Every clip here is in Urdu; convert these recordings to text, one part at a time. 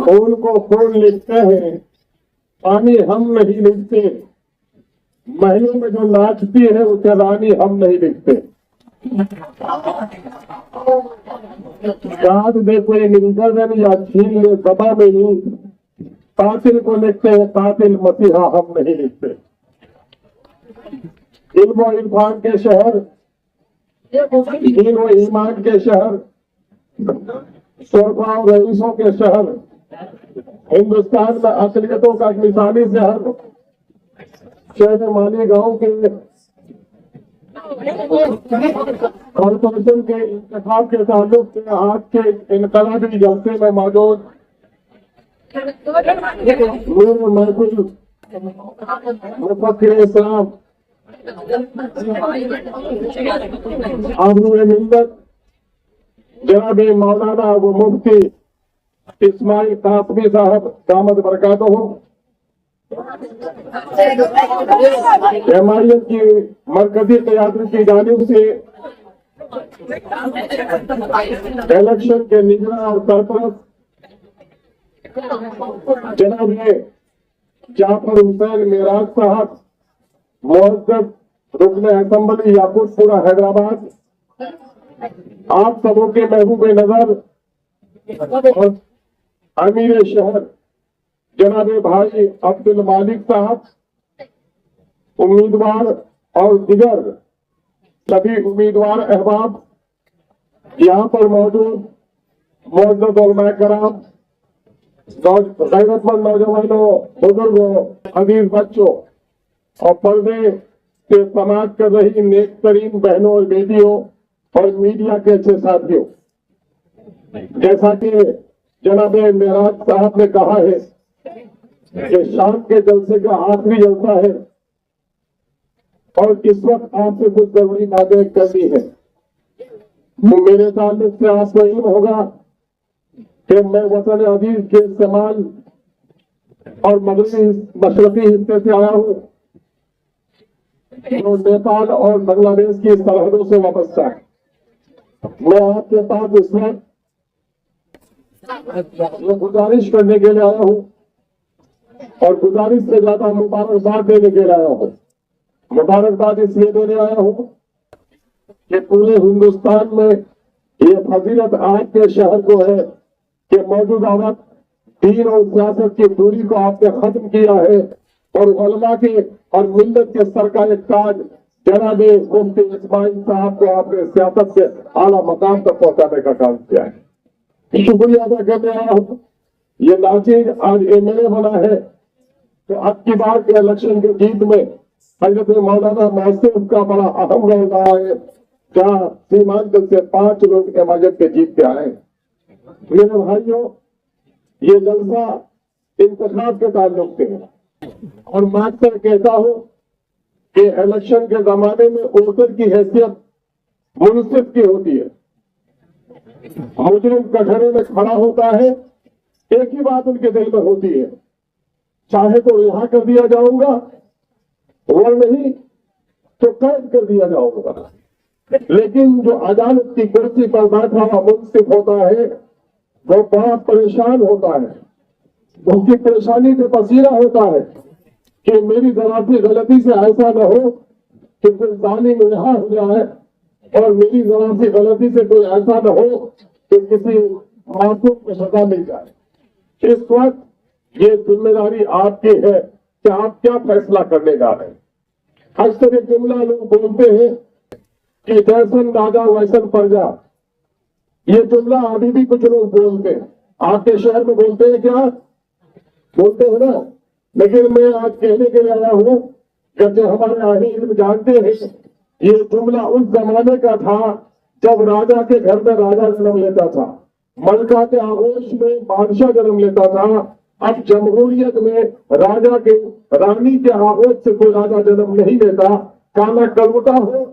پھول کو پھول لکھتے ہیں، پانی ہم نہیں لکھتے، محلوں میں جو ناچتی ہے اسے رانی ہم نہیں لکھتے۔ یاد دے کوئی مل کر یا چھین لے دبا میں ہی، قاتل کو لکھتے ہیں قاتل، مسیحا ہم نہیں لکھتے۔ علم و عرفان کے شہر، دین و ایمان کے شہر، شرفا و رئیسوں کے شہر، ہندوستان میں اقلیتوں کا مثالی شہر، شہر مالیگاؤں کے کارپوریشن کے انتخاب کے تعلق سے آج کے انقلابی جلسے میں موجود میرے محفوظ مفکر اسلام آبرو ملت جناب مولانا و مفتی اسماعیل قاسمی صاحب دامت برکاتہ، جماعت کی مرکزی قیادت کی جانب سے الیکشن کے نگراں اور سرپرست جناب جعفر حسین معراج صاحب، معزز رکن اسمبلی یاقوت پورہ حیدرآباد، آپ سبوں کے محبوب نظر اور امیر شہر جناب بھائی عبد المالک صاحب، امیدوار اور دیگر سبھی امیدوار احباب، یہاں پر موجود معزز علماء کرام، غیرت مند نوجوانوں، بزرگوں، عزیز بچوں اور پردے سے سماعت کر رہی نیک ترین بہنوں اور بیٹیوں اور میڈیا کے اچھے ساتھیوں، جیسا کہ جناب معراج صاحب نے کہا ہے کہ شام کے جلسے کا آخری جلسہ ہے اور اس وقت آپ سے کچھ ضروری باتیں کرنی ہے۔ میرے تعلق سے آپ کو علم ہوگا کہ میں وطن عزیز کے استعمال اور مغربی مشرقی حصے سے آیا ہوں جو نیپال اور بنگلہ دیش کی سرحدوں سے وابستہ ہے۔ میں آپ کے پاس اس وقت گزارش کرنے کے لیے آیا ہوں اور گزارش سے زیادہ مبارکباد دینے کے لیے آیا ہوں۔ مبارکباد اس لیے دینے آیا ہوں کہ پورے ہندوستان میں یہ فضیلت آج کے شہر کو ہے کہ موجودہ وقت دین اور سیاست کی دوری کو آپ نے ختم کیا ہے اور علماء کے اور ملت کے سر کا ایک تاج جناب مفتی اسماعیل صاحب کو آپ نے سیاست کے اعلیٰ مقام تک پہنچانے کا کام کیا ہے۔ شکریہ ادا کرنے آیا ہوں۔ یہ ناچیر آج MLA بنا ہے تو اب کی بار کے الیکشن کی جیت میں حضرت مولانا محسوس کا بڑا اہم رول رہا ہے، جہاں سیمانچل سے 5 لوگ ایماجت کے جیت کے آئے۔ میرے بھائیوں، یہ جلسہ انتخاب کے تعلق سے ہے اور میں اکثر کہتا ہوں کہ الیکشن کے زمانے میں ووٹر کی حیثیت منصف کی ہوتی ہے۔ مجرم کٹہرے میں کھڑا ہوتا ہے، ایک ہی بات ان کے دل میں ہوتی ہے، چاہے تو رہا کر دیا جاؤں گا اور نہیں تو قید کر دیا جاؤں گا۔ لیکن جو عدالت کی کرسی پر بیٹھا ہوا منصف ہوتا ہے وہ بڑا پریشان ہوتا ہے، اس کی پریشانی سے پسیرہ ہوتا ہے کہ میری ذرا سی غلطی سے ایسا نہ ہو کہ کوئی ظالم رہا ہو جائے اور میری ذرا سی غلطی سے کوئی ایسا نہ ہو کہ کسی معصوم کو سزا مل جائے۔ اس وقت یہ ذمہ داری آپ کی ہے کہ آپ کیا فیصلہ کرنے جا رہے ہیں۔ اکثر یہ جملہ لوگ بولتے ہیں کہ جیسن راجا ویسن پرجا، یہ جملہ ابھی بھی کچھ لوگ بولتے ہیں۔ آپ کے شہر میں بولتے ہیں کیا؟ بولتے ہیں نا۔ لیکن میں آج کہنے کے لیے آیا ہوں کہ جو ہمارے اہل علم جانتے ہیں یہ جملہ اس زمانے کا تھا جب راجا کے گھر میں راجا جنم لیتا تھا، ملکہ کے آغوش میں بادشاہ جنم لیتا تھا۔ اب جمہوریت میں راجا کے رانی کے آغوش سے کوئی راجا جنم نہیں لیتا، کالا کلوٹا ہو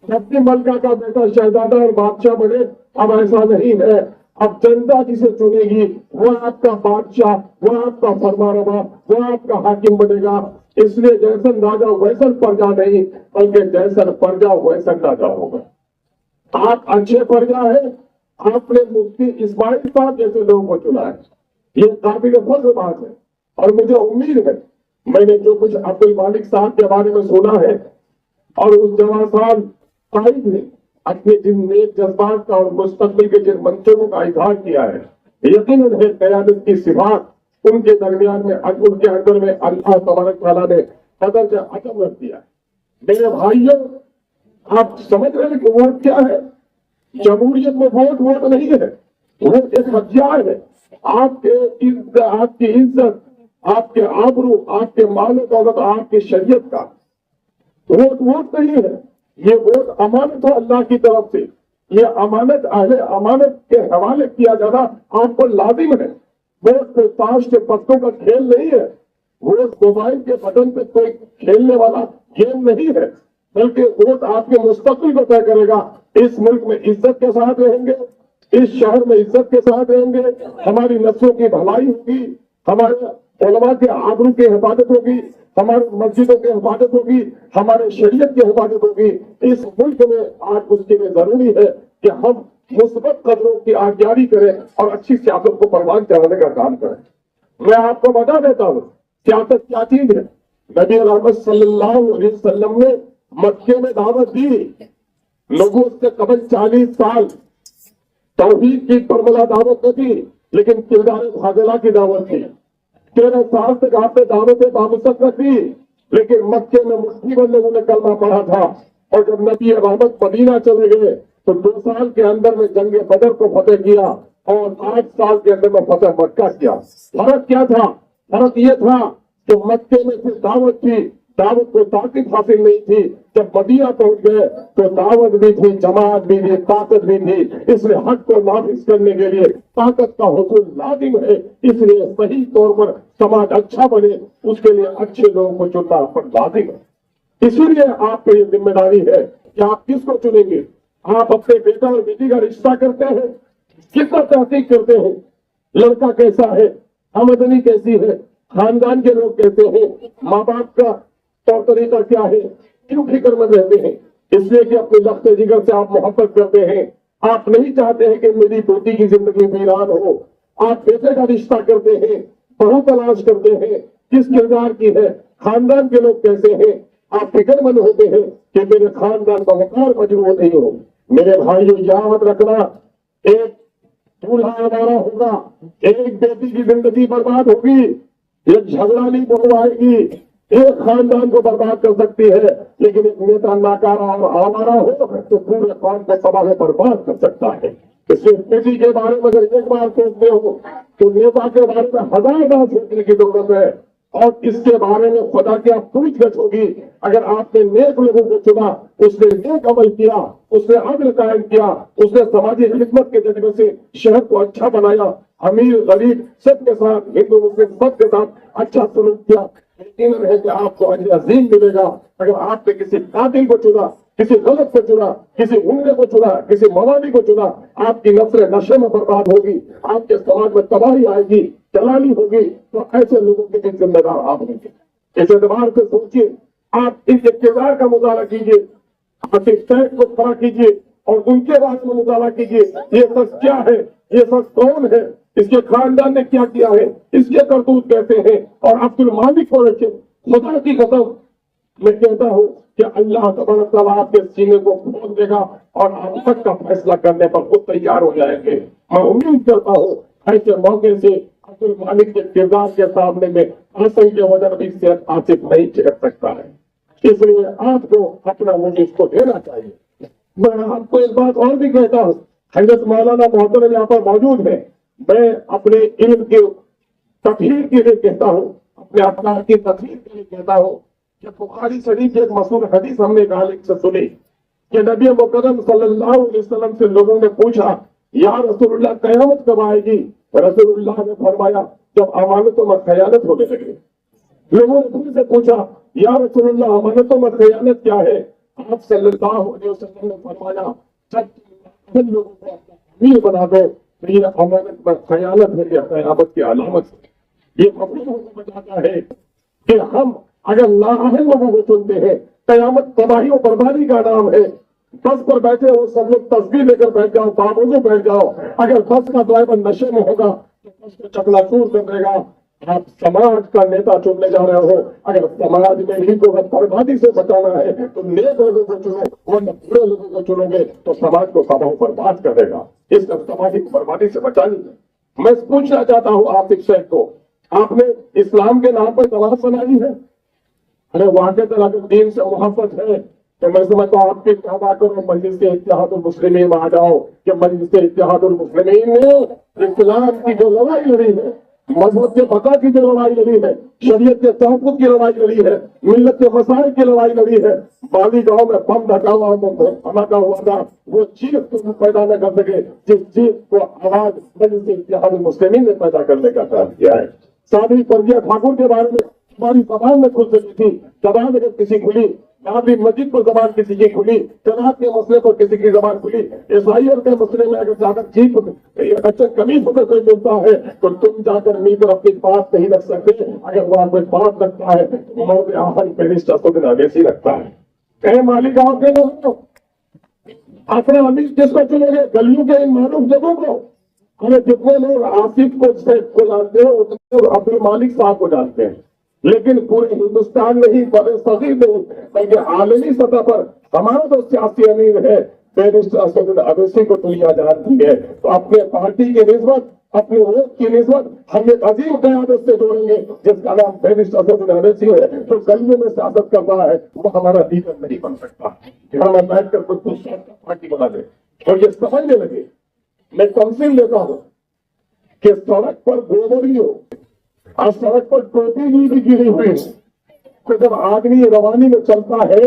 اپنی ملکہ کا بیٹا شہزادہ اور بادشاہ بنے۔ اب ایسا نہیں ہے، اب جنتا جسے چنے گی وہ آپ کا بادشاہ، وہ آپ کا فرمانروا، وہ آپ کا حاکم بنے گا۔ اس لیے جیسن راجا ویسن پرجا نہیں بلکہ جیسن پرجا ویسن راجا ہوگا۔ آپ اچھے پرجا ہیں آپ نے مفتی اسماعیل صاحب جیسے لوگوں کو چنا ہے، یہ قابل فخر بات ہے۔ اور مجھے امید ہے، میں نے جو کچھ عبد المالک صاحب کے بارے میں سنا ہے اور اس جوان صاحب قائد نے اپنے جن نیک جذبات کا اور مستقبل کے جن منصوبوں کا اظہار کیا ہے، یقیناً ہے قیادت کی صفات ان کے درمیان میں، ان کے اندر میں اللہ تبارک تعالیٰ نے قدر کا عدم رکھ دیا ہے۔ میرے بھائیوں، آپ سمجھ رہے ہیں کہ ووٹ کیا ہے؟ جمہوریت میں ووٹ نہیں ہے، ووٹ ایک ہتھیار ہے۔ آپ کے آپ کی عزت، آپ کے آبرو، آپ کے مال و دولت، آپ کی شریعت کا ووٹ نہیں ہے، یہ ووٹ امانت ہے اللہ کی طرف سے۔ یہ امانت اہل امانت کے حوالے کیا جانا آپ کو لازم ہے۔ ووٹ کوئی تاش کے پتوں کا کھیل نہیں ہے، ووٹ موبائل کے بٹن پہ کوئی کھیلنے والا گیم نہیں ہے، بلکہ ووٹ آپ کے مستقبل کو طے کرے گا۔ اس ملک میں عزت کے ساتھ رہیں گے، اس شہر میں عزت کے ساتھ رہیں گے، ہماری نسلوں کی بھلائی ہوگی، ہمارے علماء کے آبرو کی حفاظت ہوگی، ہماری مسجدوں کی حفاظت ہوگی، ہمارے شریعت کی حفاظت ہوگی۔ اس ملک میں آج اس کے لیے ضروری ہے کہ ہم مثبت قدروں کی آگیاری کریں اور اچھی سیاست کو پروان چڑھانے کا کام کریں۔ میں آپ کو بتا دیتا ہوں سیاست کیا چیز ہے۔ نبی رحمت صلی اللہ علیہ وسلم نے مکے میں دعوت دی، لوگوں سے قبل 40 سال توحید کی پرملا دعوت نہ دی، لیکن کردار فاضلہ کی دعوت دی۔ 13 سال تک آپ نے دعوت بامسک رکھ دی، لیکن مکے میں مٹھی بھر لوگوں نے کلمہ پڑھا تھا۔ اور جب نبی رحمت مدینہ چلے گئے تو 2 سال کے اندر میں جنگ بدر کو فتح کیا اور 8 سال کے اندر میں فتح مکہ کیا۔ فرق کیا تھا؟ فرق یہ تھا کہ مکے میں صرف دعوت تھی، دعوت کو طاقت حاصل نہیں تھی۔ جب مدینہ پہنچ گئے تو دعوت بھی تھی، جماعت بھی تھی، طاقت بھی تھی۔ اس لیے حق کو نافذ کرنے کے لیے طاقت کا حصول لازم ہے۔ اس لیے صحیح طور پر سماج اچھا بنے، اس کے لیے اچھے لوگوں کو چننا پر لازم ہے۔ اسی لیے آپ کو یہ ذمہ داری ہے کہ آپ کس کو چنیں گے۔ آپ اپنے بیٹا اور بیٹی کا رشتہ کرتے ہیں، کتنا تحقیق کرتے ہیں، لڑکا کیسا ہے، آمدنی کیسی ہے، خاندان کے لوگ کیسے ہیں، ماں باپ کا طور طریقہ کیا ہے، کیوں فکر مند رہتے ہیں؟ اس لیے کہ اپنے لخت جگر سے آپ محبت کرتے ہیں۔ آپ نہیں چاہتے ہیں کہ میری بیٹی کی زندگی ویران ہو۔ آپ بیٹے کا رشتہ کرتے ہیں، بہو تلاش کرتے ہیں، کس کردار کی ہے، خاندان کے لوگ کیسے ہیں۔ آپ فکر مند ہوتے ہیں کہ میرے خاندان کا وقار مجروح نہیں ہو۔ میرے بھائیوں، یاد رکھنا، ایک دولہا ہمارا ہوگا، ایک بیٹی کی زندگی برباد ہوگی، ایک جھگڑالی بہو آئے گی، ایک خاندان کو برباد کر سکتی ہے، لیکن ایک نیتا ناکارہ اور آوارہ ہو تو پورے قوم کو تباہ برباد کر سکتا ہے۔ اس لیے بیٹی کے بارے میں اگر ایک بار سوچتے ہو تو نیتا کے بارے میں 1000 بار سوچنے کی ضرورت ہے۔ اور اس کے بارے میں خدا کی آپ پوچھ گچھ ہوگی۔ اگر آپ نے نیک لوگوں کو چنا، اس نے نیک عمل کیا، اس نے عدل قائم کیا، اس نے سماجی خدمت کے جذبے سے شہر کو اچھا بنایا، امیر غریب سب کے ساتھ، ہندو مسلم سب کے ساتھ اچھا سلوک کیا، یقیناً ہے کہ آپ کو اجر عظیم ملے گا۔ اگر آپ نے کسی قاتل کو چنا، کسی غلط کو چنا، کسی گنڈے کو چنا، کسی موادی کو چنا، آپ کی نسل نشے میں برباد ہوگی، آپ کے سماج میں تباہی آئے گی، جلالی ہوگی۔ تو ایسے لوگوں کے بھی ذمہ دار آپ ہوں گے۔ اس اعتبار سے سوچیے، آپ اس اقتدار کا مطالعہ کیجیے، آپ اس ٹیگ کو کھڑا کیجیے اور ان کے بارے میں مطالعہ کیجیے۔ یہ شخص کیا ہے، یہ شخص کون ہے، اس کے خاندان نے کیا کیا ہے، اس کے کرتوت کیسے ہیں۔ اور عبد المالک کو رکھے، خدا کی قسم میں کہتا ہوں کہ اللہ تبارک تعالیٰ آپ کے سینے کو کھول دے گا اور آپ تک کا فیصلہ کرنے پر خود تیار ہو جائیں گے۔ میں امید کرتا ہوں ایسے موقع سے عبد المالک کے کردار کے سامنے میں آسن کے وزن بھی صحت آصف نہیں چڑھ سکتا ہے۔ اس لیے آپ کو اپنا ووٹ اس کو دینا چاہیے۔ میں آپ کو ایک بات اور بھی کہتا ہوں، حضرت مولانا محترم یہاں پر موجود ہے، میں اپنے علم کی تفہیم کے لیے کہتا ہوں، اپنے افکار کی تفہیم کے لیے کہتا ہوں کہ بخاری شریف کی ایک مشہور حدیث ہم نے مالک سے سنی کہ نبی مکرم صلی اللہ علیہ وسلم سے لوگوں نے پوچھا، یا رسول اللہ قیامت کب آئے گی؟ رسول اللہ نے فرمایا، جب امانتوں میں خیانت ہونے لگے۔ لوگوں نے پھر سے پوچھا، یا رسول اللہ امانتوں میں خیانت کیا ہے؟ آپ صلی اللہ علیہ وسلم نے فرمایا، جب لوگوں کو اپنا امیر بنا دو تو یہ امانت میں خیانت ہے، یہ قیامت کی علامت ہے۔ یہ مفہوم کو بتاتا ہے کہ ہم اگر نااہل لوگوں کو چنتے ہیں، قیامت تباہی و بربادی کا نام ہے۔ بس پر بیٹھے ہو سب لوگ تصویر لے کر بیٹھ جاؤ, باموزوں بیٹھ جاؤ. اگر بس کا ڈرائیور نشے میں ہوگا تو بس کو چکلا چور کر دے گا. آپ سماج کا نیتا چننے جا رہے ہو, اگر سماج میں ہی کو بربادی سے بچانا ہے تو نیک لوگوں کو چنو, ورنہ برے لوگوں کو چنو گے تو سماج کو تباہ برباد کرے گا. اس کا سماج کو بربادی سے بچانی ہے. میں پوچھنا چاہتا ہوں آپ شیخ کو, آپ نے اسلام کے نام پر تلاش بنائی ہے. ارے واقع اگر دین سے محبت ہے تو میں سمجھتا ہوں آپ کی توبہ کرو, مجلس کے اتحاد المسلمین میں آ جاؤ. کہ مجلس کے اتحاد المسلمین نے اسلام کی جو لڑائی لڑی ہے, مذہب کے بقا کی جو لڑائی لڑی ہے, شریعت کے تحفظ کی لڑائی لڑی ہے, ملت کے مسائل کی لڑائی لڑی ہے. بالی گاؤں میں بم ڈھکاوا دھماکہ ہوا تھا, وہ چیز تم پیدا نہ کر سکے جس چیز کو آواز مجلس کے اتحاد المسلمین نے پیدا کرنے کا کام کیا ہے. سادی پرگیا ٹھاکر کے بارے میں ہماری زبان میں کھل سکی تھی, زبان اگر کسی کھلی, بابری مسجد پر زبان کسی کی کھلی, جناب کے مسئلے پر کسی کی زبان کھلی, عیسائیت کے مسئلے میں اگر جا کر چیز اچھا کمی ہو کر کوئی ملتا ہے تو تم جا کر مل کر اپنی بات نہیں رکھ سکتے. اگر وہاں کوئی بات رکھتا ہے تو موت آخری پیرسٹر کو دن آگے سے رکھتا ہے. کہیں مالیگاؤں کے لوگ اپنے امیر کس کو چلے گئے, گلیوں کے ان معروف جگہوں کو. ہمیں جتنے لوگ آصف کو جانتے ہیں اتنے لوگ عبد المالک صاحب کو جانتے ہیں, لیکن پورے ہندوستان میں ہی بڑے صغیر نہیں بلکہ عالمی سطح پر ہمارا جو سیاسی امیر ہے بیرسٹر اسد اویسی کو دنیا جانتی ہے. تو اپنے پارٹی کی نسبت, اپنے ووٹ کی نسبت ہم ایک عظیم قیادت سے جوڑیں گے جس کا نام بیرسٹر اسد اویسی ہے. جو گلیوں میں سیاست کر رہا ہے وہ ہمارا لیڈر نہیں بن سکتا. یہاں میں بیٹھ کر کچھ دوسرا پارٹی بنا دے اور یہ سمجھنے لگے. میں کونسل لیتا ہوں کہ سڑک پر گوبری ہو اور سڑک پر ٹوپی بھی گری ہوئی ہے, تو جب آدمی روانی میں چلتا ہے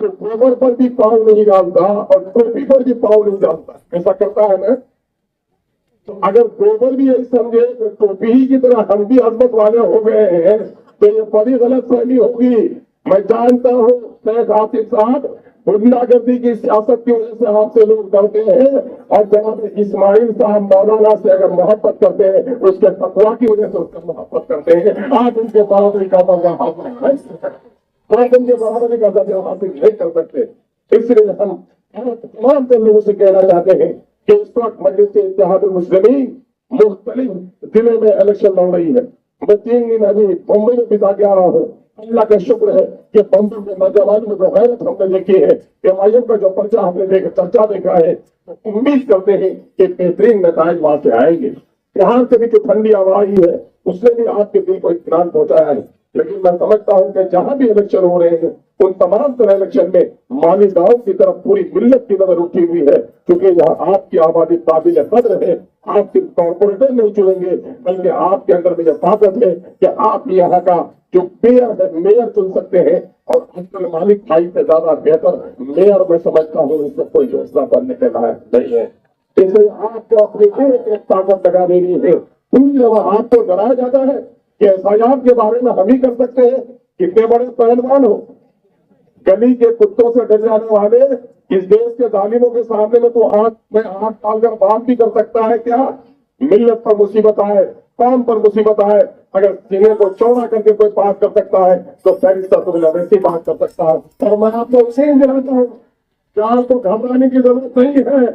تو گوبر پر بھی پاؤں نہیں ڈالتا اور ٹوپی پر بھی پاؤں نہیں ڈالتا. ایسا کرتا ہے نا. تو اگر گوبر بھی یہی سمجھے کہ ٹوپی ہی کی طرح ہم بھی عظمت والے ہو گئے ہیں تو یہ بڑی غلط فہمی ہوگی. میں جانتا ہوں شیخ آصف صاحب غنڈہ گردی کی سیاست کی وجہ سے آپ سے لوگ ڈرتے ہیں, اور جناب اسماعیل صاحب مولانا سے اگر محبت کرتے ہیں اس کے تقویٰ کی وجہ سے اس کا محبت کرتے ہیں. آپ ان کے برابری کا درجہ حاصل نہیں کر سکتے, آپ ان کے برابری کا درجہ حاصل نہیں کر سکتے. اس لیے ہم تمام لوگوں سے کہنا چاہتے ہیں کہ اس وقت مجلس اتحاد المسلمین مختلف ضلع میں الیکشن لڑ رہی ہے. میں 3 دن ابھی ممبئی میں بتا کے آ رہا ہوں. اللہ کا شکر ہے کہ بمبئی میں نوجوان میں جو غیرت ہم نے دیکھی ہے, کہ کا جو پرچہ ہم نے چرچا دیکھا ہے, تو امید کرتے ہیں کہ بہترین نتائج وہاں سے آئیں گے. یہاں سے بھی جو ٹھنڈی ہوا آئی ہے اس نے بھی آپ کے دل کو اطمینان پہنچایا ہے. لیکن میں سمجھتا ہوں کہ جہاں بھی الیکشن ہو رہے ہیں ان تمام طرح الیکشن میں مالیگاؤں کی طرف پوری ملت کی نظر اٹھی ہوئی ہے, کیونکہ یہاں آپ کی آبادی قابل قدر ہے. آپ صرف کارپوریٹر نہیں چنیں گے بلکہ آپ کے اندر میں یہ طاقت ہے کہ آپ یہاں کا جو میئر ہے میئر چن سکتے ہیں. اور عبد المالک بھائی سے زیادہ بہتر میئر میں سمجھتا ہوں اس سے کوئی دوسرا بننے کے لائق نہیں ہے. اس لیے آپ کو اپنی ایک طاقت لگا دینی ہے. پوری جگہ آپ کو ڈرایا جاتا ہے کہ ایسایات کے بارے میں ہم ہی کر سکتے ہیں. کتنے بڑے پہلوان ہو, گلی کے کتوں سے ڈر جانے والے اس دیش کے ظالموں کے سامنے میں تو آنکھ ڈال کر بات بھی کر سکتا ہے. کیا ملت پر مصیبت آئے, قوم پر مصیبت آئے, اگر سینے کو چوڑا کر کے کوئی بات کر سکتا ہے تو بیرسٹر اسد اویسی بات کر سکتا ہے. اور میں آپ کو اسے دلاتا ہوں کہ آپ کو گھبرانے کی ضرورت نہیں ہے.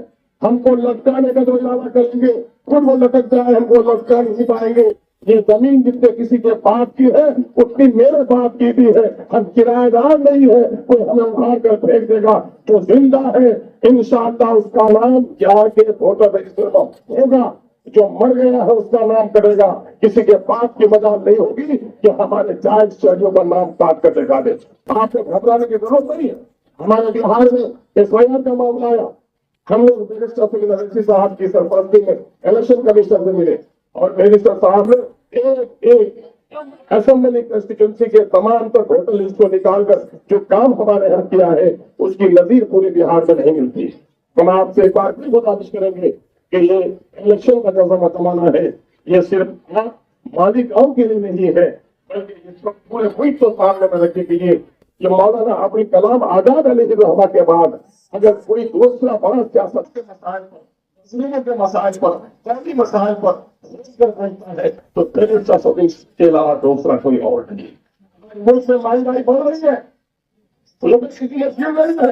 ہم کو لٹکانے کا جو ارادہ کریں گے خود وہ لٹک جائے, ہم کو لٹکا نہیں پائیں گے. یہ زمین جتنے کسی کے باپ کی ہے اتنی میرے باپ کی بھی ہے. ہم کرایہ دار نہیں ہے, کوئی ہمیں اٹھا کر پھینک دے گا. جو زندہ ہے انشاءاللہ اس کا نام جا کے ووٹر رجسٹر میں ہوگا, جو مر گیا ہے اس کا نام کرے گا. کسی کے باپ کی مجال نہیں ہوگی کہ ہمارے جائز شہریوں کا نام کاٹ کر دکھا دے. آپ کو گھبرانے کی ضرورت نہیں ہے. ہمارے بہار میں ایسایات کا معاملہ آیا, ہم لوگ بیرسٹر اسد اویسی صاحب کی سرپرستی میں الیکشن کمیشن سے ملے اور بیرسٹر صاحب نے ایک اسمبلی کنسٹیٹوئنسی کے تمام تک ہوٹل لسٹ کو نکال کر جو کام ہمارے یہاں کیا ہے اس کی نظیر پورے بہار میں نہیں ملتی. ہم آپ سے ایک بار بھی گزارش کریں گے کہ یہ الیکشن کا جو زمانہ ہے یہ صرف مالیگاؤں کے لیے نہیں ہے بلکہ اس وقت پورے ملک کو سامنے میں رکھنے کے لیے کہ مولانا ابوالکلام کلام آزاد علیہ رحمہ کے بعد اگر کوئی دوسرا بڑا سیاست کے مسائل پر, تسلیموں کے مسائل پر, قومی مسائل پر ہے تو بیرسٹر اسد اویسی کے علاوہ دوسرا کوئی اور نہیں. ملک میں مہنگائی بڑھ رہی ہے, لوگ گر رہی ہے,